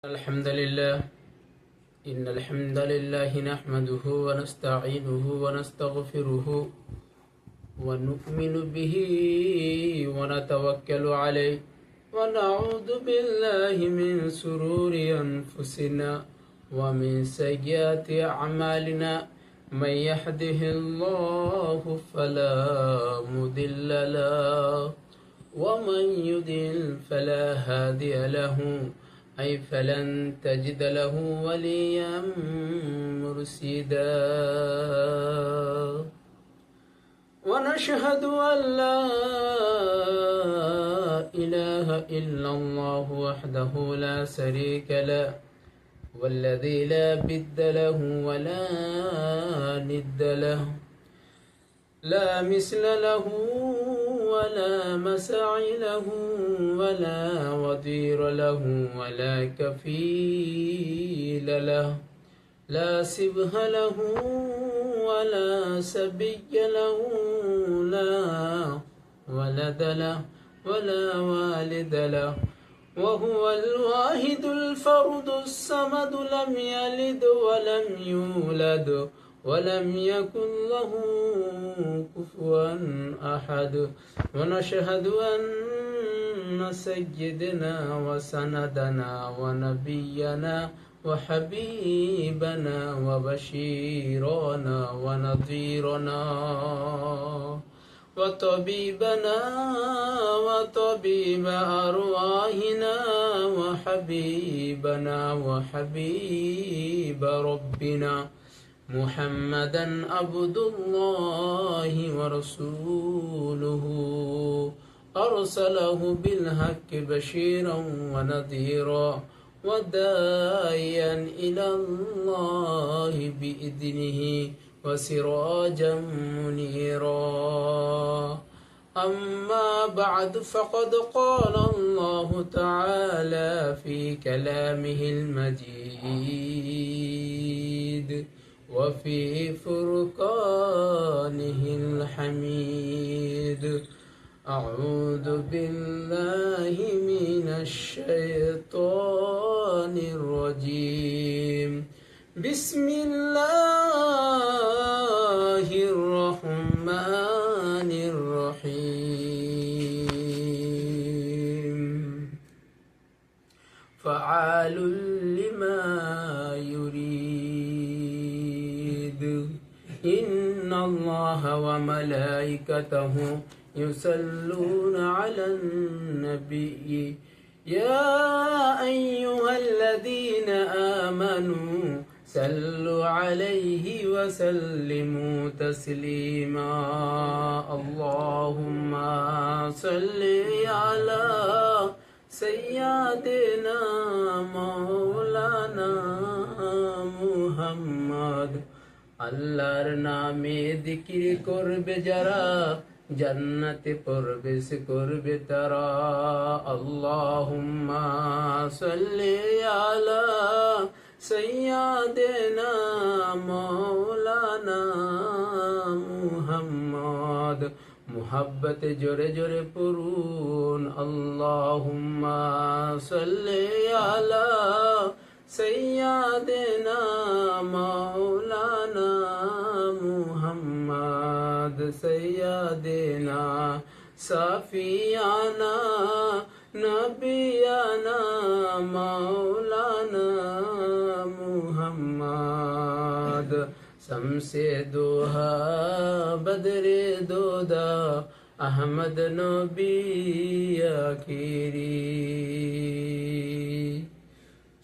الحمد لله إن الحمد لله نحمده ونستعينه ونستغفره ونؤمن به ونتوكل عليه ونعوذ بالله من شرور أنفسنا ومن سيئات أعمالنا من يهده الله فلا مضل له ومن يضلل فلا هادي له أي فلن تجد له وليا مرشدا ونشهد أن لا إله إلا الله وحده لا شريك له والذي لا ضد له ولا ند له لا مثل له ولا مساعي له ولا وزير له ولا كفيل له لا شبه له ولا سبي له لا ولد له ولا والد له وهو الواحد الفرد الصمد لم يلد ولم يولد ولم يكن له كفوا أحد ونشهد أن سيدنا وسندنا ونبينا وحبيبنا وبشيرنا ونذيرنا وطبيبنا وطبيب أرواحنا وحبيبنا وحبيب ربنا محمدا عبد الله ورسوله أرسله بالحق بشيرا ونذيرا وداعيا إلى الله بإذنه وسراجا منيرا أما بعد فقد قال الله تعالى في كلامه المجيد وفي فرقانه الحميد أعوذ بالله من الشيطان الرجيم بسم الله الرحمن الرحيم فعال لما يريد إن الله وملائكته يصلون على النبي يا أيها الذين آمنوا صلوا عليه وسلموا تسليما اللهم صل على سيدنا مولانا মুহাম্মদ আল্লাহর নামে জিকির করবে যারা জান্নাতে প্রবেশ করবে তারা আল্লাহুম্মা সাল্লি আলা সাইয়্যিদিনা মাওলানা মুহাম্মদ মুহাব্বতে জোরে জোরে পড়ুন আল্লাহুম্মা সাল্লি আলা সাইয়্যিদিনা মাওলানা মুহাম্মদ সাইয়্যিদিনা সাফিয়ানা নবিয়ানা মাওলানা মুহাম্মদ শামসে দোহা বদরে দোদা আহমদ নবী আখিরি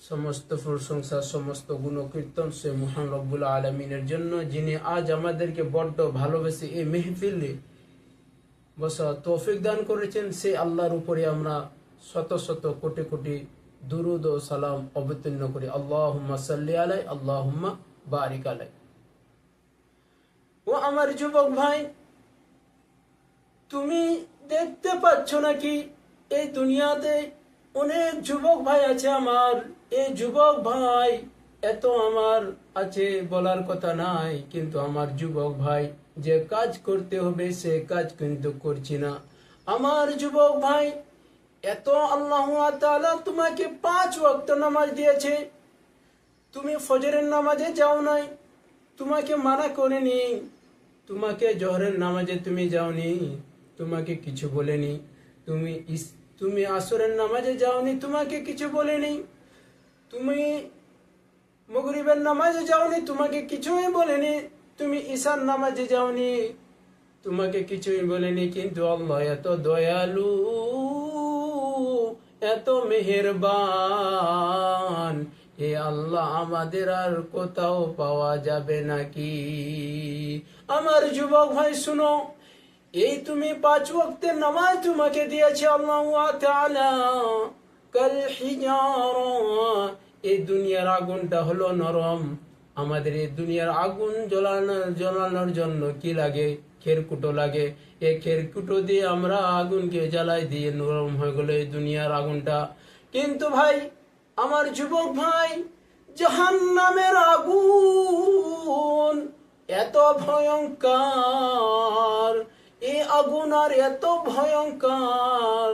সমস্ত প্রশংসা সমস্ত গুণকীর্তন সে মহান রব্বুল আলামিনের জন্য যিনি আজ আমাদেরকে বড্ড ভালোবেসে এই মেহফিলে বসা তৌফিক দান করেছেন সে আল্লাহর উপরে আমরা শত শত কোটি কোটি দুরুদ ও সালাম অবতীর্ণ করি আল্লাহুম্মা সাল্লি আলাই আল্লাহুম্মা বারিক আলাই ও আমার যুবক ভাই তুমি দেখতে পাচ্ছ নাকি এই দুনিয়াতে অনেক যুবক ভাই আছে আমার এই যুবক ভাই এত আমার আছে বলার কথা নাই কিন্তু আমার যুবক ভাই যে কাজ করতে হবে সে কাজ কিন্তু করছি না আমার যুবক ভাই এত আল্লাহ তাআলা তোমাকে 5 ওয়াক্ত নামাজ দিয়েছে, তুমি ফজরের নামাজে যাও নাই, তোমাকে মানা করেনি, তোমাকে জোহরের নামাজে তুমি যাওনি, তোমাকে কিছু বলেনি, তুমি আসরের নামাজে যাওনি, তোমাকে কিছু বলেনি, তুমি মাগরিবের নামাজে যাওনি, তোমাকে কিছুই বলেনি, তুমি ঈশার নামাজে যাওনি, তোমাকে কিছুই বলেনি। কিন্তু আল্লাহ এত দয়ালু, এত মেহেরবান, এ আল্লাহ আমাদের আর কোথাও পাওয়া যাবে নাকি? আমার যুবক ভাই শুনো, এই তুমি 5 ওয়াক্তের নামাজ তোমাকে দিয়েছে আল্লাহ তাআলা, কাল হিজারা, এই দুনিয়ার আগুনটা হলো নরম। আমাদের এই দুনিয়ার আগুন জ্বালানোর জন্য কি লাগে? খেরকুটো লাগে। এই খেরকুটো দিয়ে আমরা আগুনকে জ্বালাই দিয়ে নরম হয়ে গেল এই দুনিয়ার আগুনটা। কিন্তু ভাই, আমার যুবক ভাই, জাহান্নামের আগুন এত ভয়ঙ্কর, এই আগুন আর এত ভয়ঙ্কর,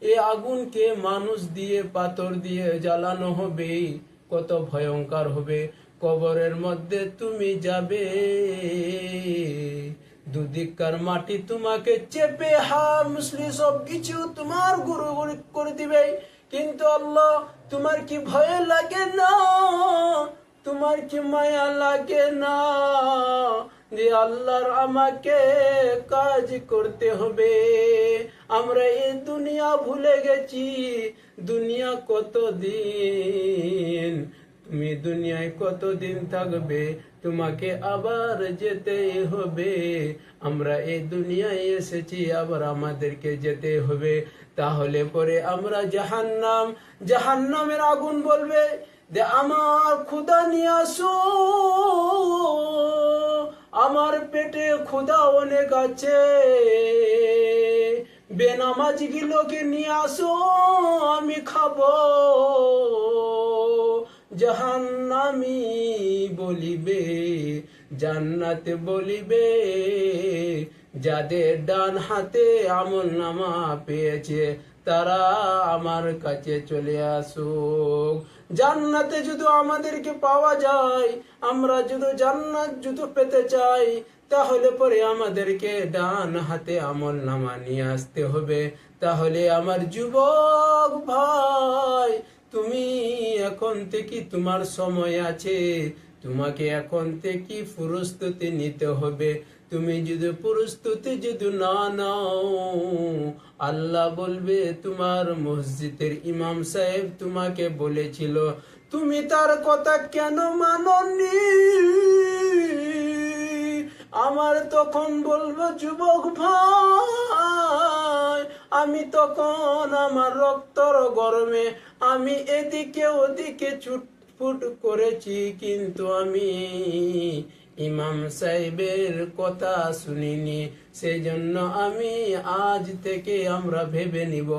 এই আগুনকে মানুষ দিয়ে পাথর দিয়ে জ্বালানো হবে, কত ভয়ঙ্কর হবে। কবরের মধ্যে তুমি যাবে, দুদিককার মাটি তোমাকে চেপে মুসলি সবকিছু তোমার গুরু করে দিবে। কিন্তু আল্লাহ, তোমার কি ভয় লাগে না? তোমার কি মায়া লাগে না যে আল্লাহর আমাকে কাজ করতে হবে? আমরা এই দুনিয়া ভুলে গেছি। দুনিয়া কতদিন, তুমি দুনিয়ায় কতদিন থাকবে? তোমাকে আবার যেতে হবে। আমরা এই দুনিয়ায় এসেছি, আবার আমাদেরকে যেতে হবে। তাহলে পরে আমরা জাহান্নামের আগুন বলবে যে আমার ক্ষুধা নিয়ে আসো, আমার পেটে ক্ষুধা অনেক আছে, বেনামাজি গুলোকে নিয়ে আসো, আমি খাবো। জাহান্নামী বলিবে, জান্নাতে বলিবে, যাদের ডান হাতে আমলনামা পেয়েছে তারা আমার কাছে চলে আসুক। জান্নাতে যদি আমাদেরকে পাওয়া যায়, আমরা যদি জান্নাত যদি পেতে চাই, তাহলে পরে আমাদেরকে ডান হাতে আমলনামা নিয়ে আসতে হবে। তাহলে আমার যুবক ভাই, তুমি এখন থেকে, তোমার সময় আছে, তোমাকে এখন থেকে প্রস্তুতি নিতে হবে। তুমি যদি প্রস্তুতি যদি না নাও, আল্লাহ বলবে তোমার মসজিদের ইমাম সাহেব তোমাকে বলেছিল, তুমি তার কথা কেন মাননি? আমার তখন বলবো, যুবক ভাই, আমি তখন আমার রক্তর গরমে আমি এদিকে ওদিকে ছুটফুট করেছি, কিন্তু আমি ইমাম সাহেবের কথা শুনিনি। সেই জন্য আমি আজ থেকে আমরা ভেবে নিব,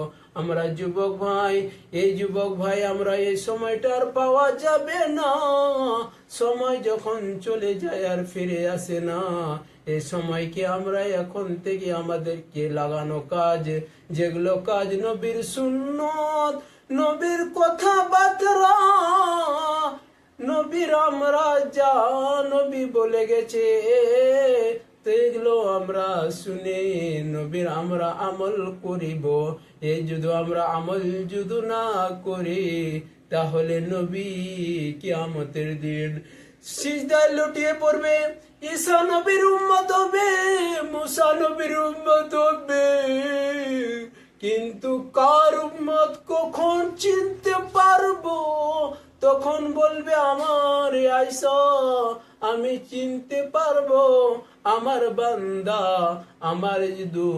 আমরা যুবক ভাই, এই যুবক ভাই, আমরা এই সময়টা আর পাওয়া যাবে না। সময় যখন চলে যায় আর ফিরে আসে না। এই সময়কে আমরা এখন থেকে আমাদেরকে লাগানো কাজ, যেগুলো কাজ নবীর সুন্নত, নবীর কথাবার্তা, নবীর আমরা যা নবী বলে গেছে এগুলো আমরা শুনে নবীর আমরা আমল করিব। এই যদি আমরা আমল যদি না করি, তাহলে নবী কিয়ামতের দিন সিজদায় লুটিয়ে পড়বে। ঈসা নবীর উম্মত হবে, মুসা নবীর উম্মত হবে, কিন্তু কার উম্মত কখন চিনতে পারবো? তখন বলবে আমার আয়েশা, আমি চিনতে পারবো আমার বান্দা, আমার যদি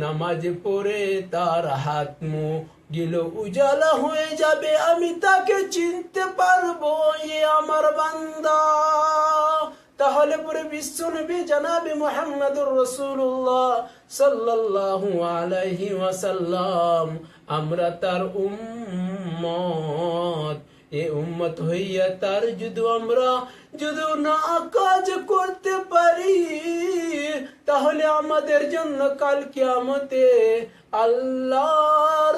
নামাজ পড়ে তার হাত মুখ গিলো উজালা হয়ে যাবে, আমি তাকে চিনতে পারবো, এ আমার বান্দা। তাহলে পরে বিশ্বনবী জনাবে মুহাম্মদুর রাসূলুল্লাহ সাল্লাল্লাহু আলাইহি ওয়াসাল্লাম, আমরা তার উম্মত। এ উম্মত হইয়া তার যদি আমরা যদি না কাজ করতে পারি, তাহলে আমাদের জন্য কাল কিয়ামতে আল্লাহর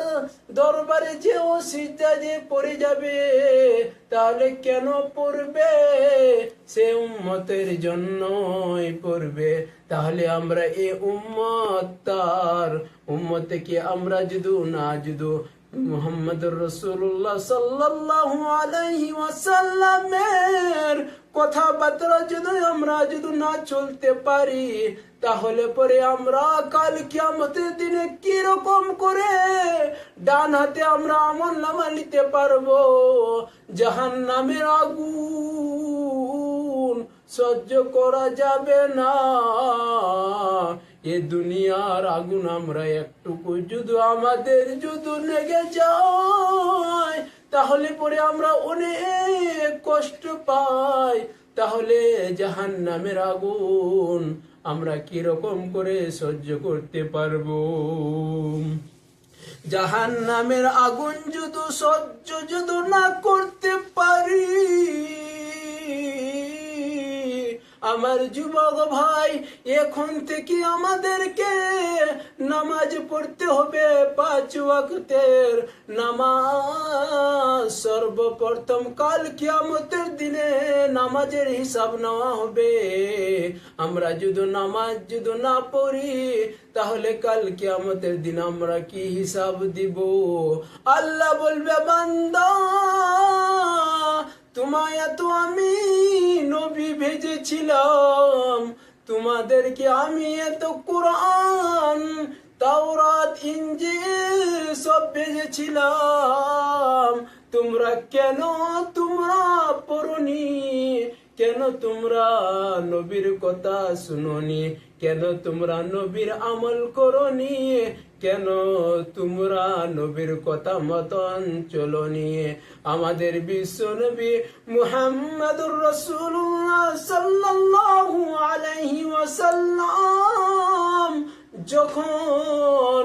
দরবারে যে ও সিজদা যে পড়ে যাবে, তাহলে কেন পড়বে? সে উম্মতের জন্যই পড়বে। তাহলে আমরা এ উম্মত, তার উম্মতকে আমরা যদি মুহাম্মদুর রাসূলুল্লাহ সাল্লাল্লাহু আলাইহি ওয়াসাল্লামের কথাবার্তা যদি না চলতে পারি, তাহলে পরে আমরা কাল কিয়ামতের দিনে কি রকম করে ডান হাতে আমরা আমলনামা নিতে পারবো? জাহান্নামের আগুন সহ্য করা যাবে না। এ দুনিয়ার আগুন আমরা একটুকু যদি আমাদের যদি লেগে যায়, তাহলে পরে আমরা অনেক কষ্ট পাই। তাহলে জাহান্নামের আগুন আমরা কি রকম করে সহ্য করতে পারবো? জাহান্নামের আগুন যদি সহ্য যদি না করতে পারি, আমার যুবক ভাই, এখন থেকে আমাদেরকে নামাজ পড়তে হবে, 5 ওয়াক্তের নামাজ। সর্বপ্রথম কাল কিয়ামতের দিনে নামাজের হিসাব নেওয়া হবে। আমরা যদি নামাজ যদি না পড়ি, তাহলে কাল কিয়ামতের দিন আমরা কি হিসাব দিব? আল্লাহ বলবে, বান্দা, তোমায় তো আমি নবী ভেজেছিলাম, তোমাদেরকে আমি এত কোরআন, তাওরাত, ইনজিল সব ভেজেছিলাম। তোমরা পড়নি? কেন তোমরা নবীর কথা শুনোনি? কেন তোমরা নবীর আমল করনি? কেন তোমরা নবীর কথা মতন চলনি? আমাদের বিশ্ব নবী মুহাম্মদুর রাসূলুল্লাহ সাল্লাল্লাহু আলাইহি ওয়াসাল্লাম যখন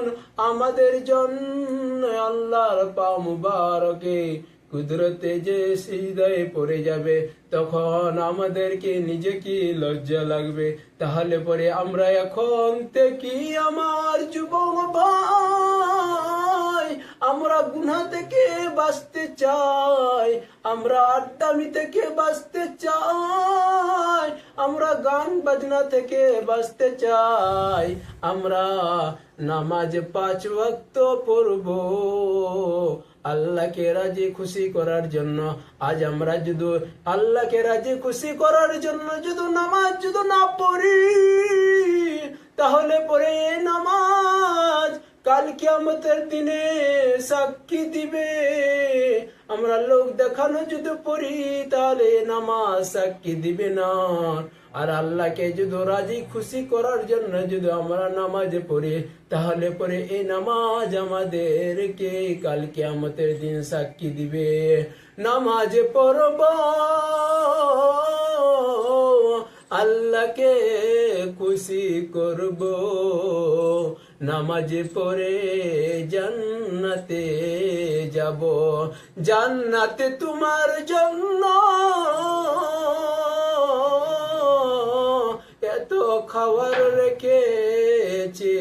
আমাদের জন্য আল্লাহর পা মুবারকে কুদরতে যে সিজদায় পড়ে যাবে, তখন আমাদেরকে নিজে কি লজ্জা লাগবে? তাহলে পরে আমরা এখন থেকে আমার যুবক ভাই, আমরা গুনাহ থেকে বাঁচতে চাই, আমরা আড্ডামি থেকে বাঁচতে চাই, আমরা গান বাজনা থেকে বাঁচতে চাই, আমরা নামাজ 5 ওয়াক্ত পড়বো আল্লাহকে রাজি খুশি করার জন্য। আজ আমরা যদি আল্লাহকে রাজি খুশি করার জন্য যদি নামাজ যদি না পড়ি, তাহলে পরে এই নামাজ কাল কিয়ামতের দিনে সাক্ষী দিবে। আমরা লোক দেখানো যদি পড়ি, তাহলে নামাজ সাক্ষী দিবে না। আর আল্লাহকে যদি রাজি খুশি করার জন্য যদি আমরা নামাজ পড়ি, তাহলে পরে এই নামাজ আমাদেরকে কাল কিয়ামতের দিন সাক্ষী দিবে। নামাজ পড়ব, আল্লাহকে খুশি করব, নামাজ পড়ে জান্নাতে যাব। জান্নাতে তোমার জন্য এত খাবার রেখেছে,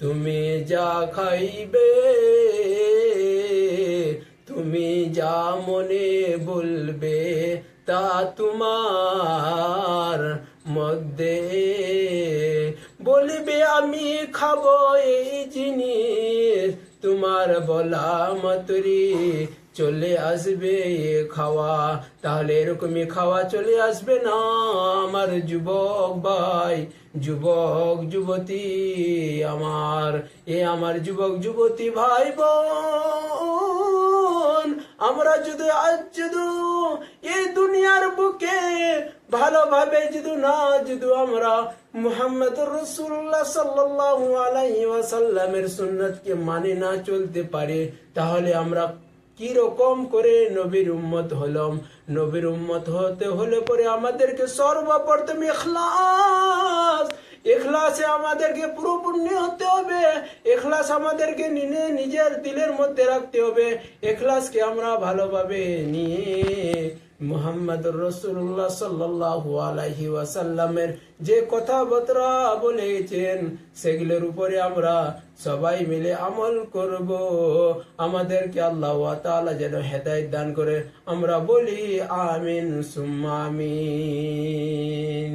তুমি যা খাইবে, তুমি যা মনে বলবে, তা তোমার মধ্যে বলবে আমি খাবো এই জিনিস, তোমার বলা মাত্রই চলে আসবে খাওয়া। তাহলে এরকমই খাওয়া চলে আসবে না আমার যুবক ভাই, যুবক যুবতী আমার, আমার যুবক যুবতী ভাই বোন, আমরা যদি আজ যদি এই দুনিয়ার বুকে ভালোভাবে যদি আমরা মুহাম্মদুর রাসূলুল্লাহ সাল্লাল্লাহু আলাইহি ওয়াসাল্লামের সুন্নাতকে মানে না চলতে পারি, তাহলে আমরা কি রকম করে নবীর উম্মত হলাম? নবীর উম্মত হতে হলে পরে আমাদেরকে সর্বপ্রথম ইখলাস, ইখলাসে আমাদেরকে পুরোপূর্ণ হতে হবে। ইখলাস আমাদেরকে নিজের দিলের মধ্যে রাখতে হবে। ইখলাসকে আমরা ভালোভাবে নিয়ে মুহাম্মদুর রাসূলুল্লাহ সাল্লাল্লাহু আলাইহি ওয়াসাল্লামের যে কথাবার্তা বলেছেন সেগুলোর উপরে আমরা সবাই মিলে আমল করব। আমাদেরকে আল্লাহ তাআলা যেন হেদায়েত দান করে। আমরা বলি আমিন সুম্মা আমিন।